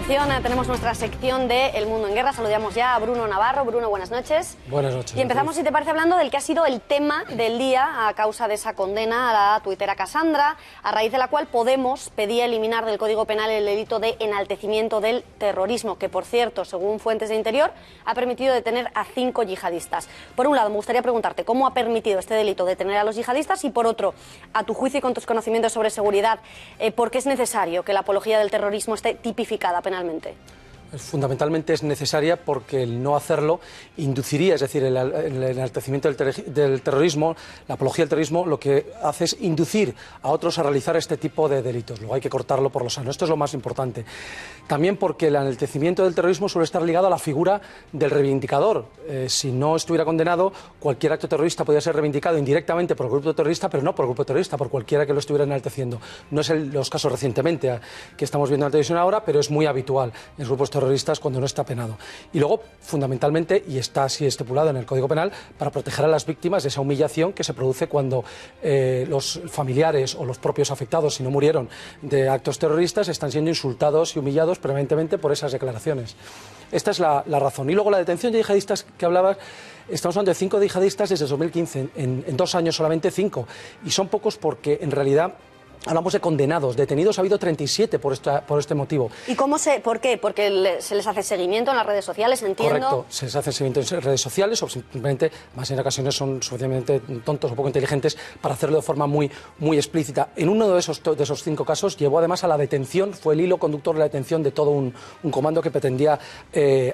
continuación tenemos nuestra sección de El Mundo en Guerra. Saludamos ya a Bruno Navarro. Bruno, buenas noches. Buenas noches. Y empezamos, si te parece, hablando del que ha sido el tema del día a causa de esa condena a la tuitera Cassandra, a raíz de la cual Podemos pedía eliminar del Código Penal el delito de enaltecimiento del terrorismo, que, por cierto, según fuentes de Interior, ha permitido detener a 5 yihadistas. Por un lado, me gustaría preguntarte cómo ha permitido este delito detener a los yihadistas y, por otro, a tu juicio y con tus conocimientos sobre seguridad, ¿por qué es necesario que la apología del terrorismo esté tipificada penalmente? Fundamentalmente es necesaria porque el no hacerlo induciría, es decir, el enaltecimiento del terrorismo, la apología del terrorismo, lo que hace es inducir a otros a realizar este tipo de delitos. Luego hay que cortarlo por lo sano. Esto es lo más importante. También porque el enaltecimiento del terrorismo suele estar ligado a la figura del reivindicador. Si no estuviera condenado, cualquier acto terrorista podría ser reivindicado indirectamente por el grupo terrorista, pero no por el grupo terrorista, por cualquiera que lo estuviera enalteciendo. No es los casos recientemente que estamos viendo en la televisión ahora, pero es muy habitual en los grupos terroristas cuando no está penado. Y luego, fundamentalmente, y está así estipulado en el Código Penal, para proteger a las víctimas de esa humillación que se produce cuando los familiares o los propios afectados, si no murieron de actos terroristas, están siendo insultados y humillados permanentemente por esas declaraciones. Esta es la razón. Y luego la detención de yihadistas que hablabas, estamos hablando de 5 yihadistas desde 2015, en 2 años solamente 5, y son pocos porque en realidad hablamos de condenados. Detenidos ha habido 37 por este motivo. ¿Y por qué? ¿Porque se les hace seguimiento en las redes sociales, entiendo? Correcto, se les hace seguimiento en redes sociales o simplemente, más en ocasiones son suficientemente tontos o poco inteligentes para hacerlo de forma muy explícita. En uno de esos 5 casos llevó además a la detención, fue el hilo conductor de la detención de todo un comando que pretendía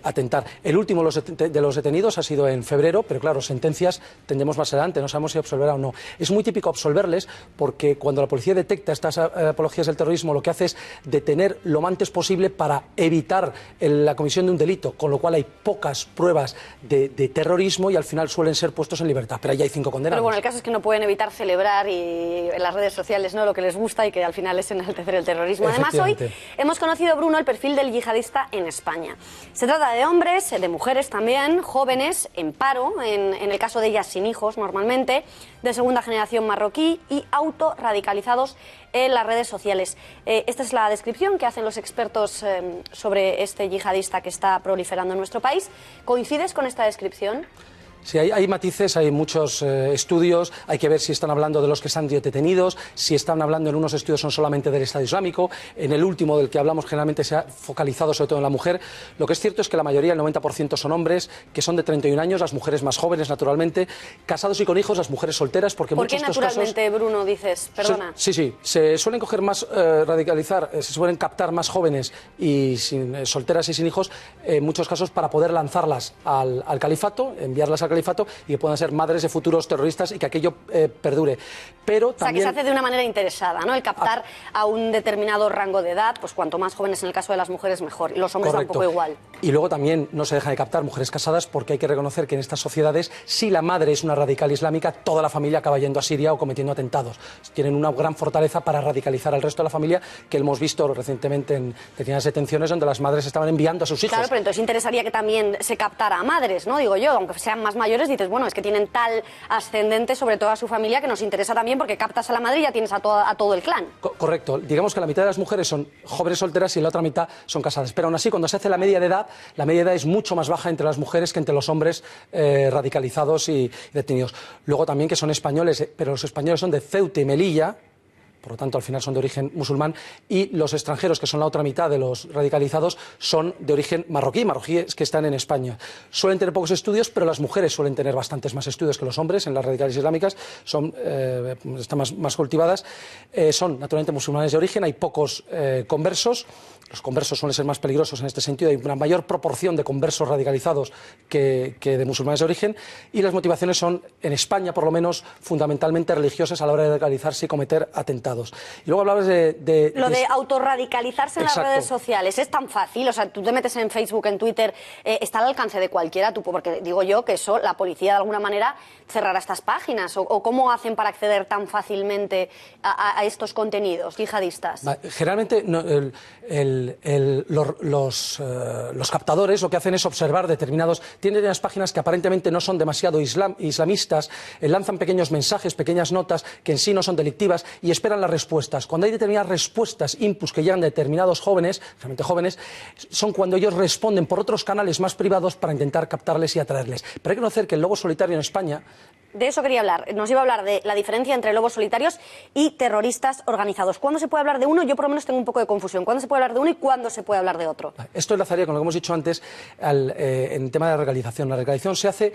atentar. El último de los detenidos ha sido en febrero, pero claro, sentencias tendremos más adelante, no sabemos si absolverá o no. Es muy típico absolverles porque cuando la policía detecta estas apologías del terrorismo, lo que hace es detener lo más antes posible para evitar la comisión de un delito, con lo cual hay pocas pruebas de terrorismo y al final suelen ser puestos en libertad, pero ahí hay 5 condenados. Pero bueno, el caso es que no pueden evitar celebrar en las redes sociales, ¿no?, lo que les gusta y que al final es enaltecer el terrorismo. Además, hoy hemos conocido, Bruno, el perfil del yihadista en España. Se trata de hombres, de mujeres también, jóvenes, en paro, en el caso de ellas sin hijos normalmente, de segunda generación marroquí y autorradicalizados en las redes sociales. Esta es la descripción que hacen los expertos sobre este yihadista que está proliferando en nuestro país. ¿Coincides con esta descripción? Sí, hay matices, hay muchos estudios, hay que ver si están hablando de los que están detenidos, si están hablando en unos estudios son solamente del Estado Islámico, en el último del que hablamos generalmente se ha focalizado sobre todo en la mujer. Lo que es cierto es que la mayoría, el 90%, son hombres que son de 31 años, las mujeres más jóvenes naturalmente, casados y con hijos, las mujeres solteras, porque ¿Por qué naturalmente, casos, Bruno, dices? Perdona. Sí, se suelen coger más, radicalizar, se suelen captar más jóvenes y solteras y sin hijos, en muchos casos para poder lanzarlas al califato, enviarlas al califato y que puedan ser madres de futuros terroristas y que aquello perdure. Pero también, o sea, que se hace de una manera interesada, ¿no? El captar a un determinado rango de edad, pues cuanto más jóvenes en el caso de las mujeres mejor. Y los hombres tampoco igual. Y luego también no se deja de captar mujeres casadas porque hay que reconocer que en estas sociedades, si la madre es una radical islámica, toda la familia acaba yendo a Siria o cometiendo atentados. Tienen una gran fortaleza para radicalizar al resto de la familia, que hemos visto recientemente en determinadas detenciones donde las madres estaban enviando a sus hijos. Claro, pero entonces interesaría que también se captara a madres, ¿no? Digo yo, aunque sean más mayores, dices, bueno, es que tienen tal ascendente sobre toda su familia que nos interesa también porque captas a la madre y ya tienes a todo el clan. Correcto. Digamos que la mitad de las mujeres son jóvenes solteras y la otra mitad son casadas. Pero aún así, cuando se hace la media de edad es mucho más baja entre las mujeres que entre los hombres radicalizados y detenidos. Luego también que son españoles, pero los españoles son de Ceuta y Melilla, por lo tanto al final son de origen musulmán, y los extranjeros, que son la otra mitad de los radicalizados, son de origen marroquíes que están en España. Suelen tener pocos estudios, pero las mujeres suelen tener bastantes más estudios que los hombres en las radicales islámicas, están más cultivadas, son naturalmente musulmanes de origen, hay pocos conversos. Los conversos suelen ser más peligrosos en este sentido, hay una mayor proporción de conversos radicalizados que de musulmanes de origen, y las motivaciones son, en España por lo menos, fundamentalmente religiosas a la hora de radicalizarse y cometer atentados. Y luego hablabas de autorradicalizarse en las redes sociales, es tan fácil, o sea, tú te metes en Facebook, en Twitter, está al alcance de cualquiera, porque digo yo que eso, la policía de alguna manera cerrará estas páginas, o cómo hacen para acceder tan fácilmente a estos contenidos yihadistas. Generalmente los captadores lo que hacen es observar tienen unas páginas que aparentemente no son demasiado islamistas, lanzan pequeños mensajes, pequeñas notas que en sí no son delictivas y esperan las respuestas. Cuando hay determinadas respuestas, inputs que llegan de determinados jóvenes, realmente jóvenes, son cuando ellos responden por otros canales más privados para intentar captarles y atraerles. Pero hay que conocer que el lobo solitario en España... De eso quería hablar. Nos iba a hablar de la diferencia entre lobos solitarios y terroristas organizados. ¿Cuándo se puede hablar de uno? Yo por lo menos tengo un poco de confusión. ¿Cuándo se puede hablar de uno y cuándo se puede hablar de otro? Esto enlazaría con lo que hemos dicho antes en el tema de la radicalización. La radicalización se hace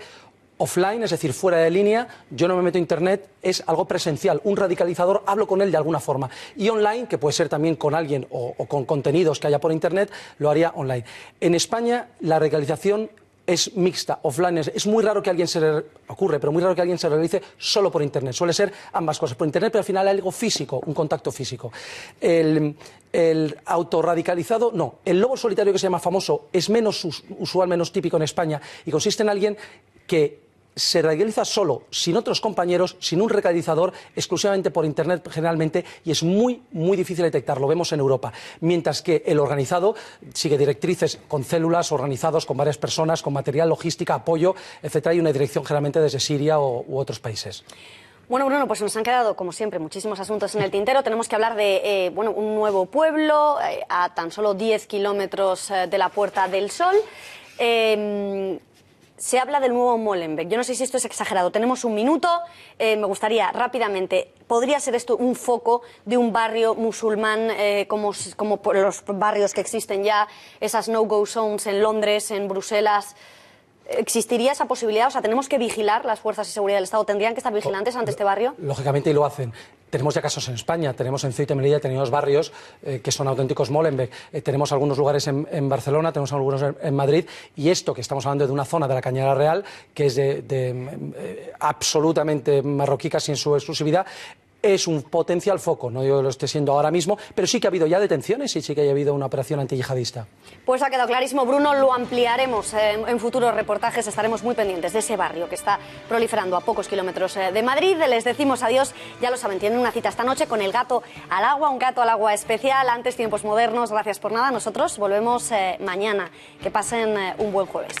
offline, es decir, fuera de línea. Yo no me meto a internet, es algo presencial. Un radicalizador, hablo con él de alguna forma. Y online, que puede ser también con alguien o con contenidos que haya por internet, lo haría online. En España, la radicalización es mixta, offline. Es muy raro que alguien pero muy raro que alguien se realice solo por internet. Suele ser ambas cosas, por internet, pero al final hay algo físico, un contacto físico. El autorradicalizado, no. El lobo solitario, que se llama famoso, es menos usual, menos típico en España, y consiste en alguien que se radicaliza solo, sin otros compañeros, sin un radicalizador, exclusivamente por internet generalmente, y es muy, muy difícil detectarlo. Lo vemos en Europa. Mientras que el organizado sigue directrices con células organizados, con varias personas, con material, logística, apoyo, etcétera, y una dirección generalmente desde Siria u otros países. Bueno, Bruno, pues nos han quedado, como siempre, muchísimos asuntos en el tintero. Tenemos que hablar de un nuevo pueblo a tan solo 10 kilómetros de la Puerta del Sol. Se habla del nuevo Molenbeek. Yo no sé si esto es exagerado. Tenemos un minuto. Me gustaría rápidamente, ¿podría ser esto un foco de un barrio musulmán como los barrios que existen ya, esas no-go zones en Londres, en Bruselas? ¿Existiría esa posibilidad? O sea, ¿tenemos que vigilar las fuerzas de seguridad del Estado? ¿Tendrían que estar vigilantes ante este barrio? Lógicamente, y lo hacen. Tenemos ya casos en España, tenemos en Ceuta y Melilla, tenemos barrios que son auténticos Molenbeek, tenemos algunos lugares en Barcelona, tenemos algunos en Madrid, y esto que estamos hablando de una zona de la Cañada Real, que es absolutamente marroquí, casi en su exclusividad, es un potencial foco. No digo que lo esté siendo ahora mismo, pero sí que ha habido ya detenciones y sí que ha habido una operación antiyihadista. Pues ha quedado clarísimo, Bruno. Lo ampliaremos en futuros reportajes. Estaremos muy pendientes de ese barrio que está proliferando a pocos kilómetros de Madrid. Les decimos adiós. Ya lo saben, tienen una cita esta noche con el gato al agua, un gato al agua especial. Antes, tiempos modernos. Gracias por nada. Nosotros volvemos mañana. Que pasen un buen jueves.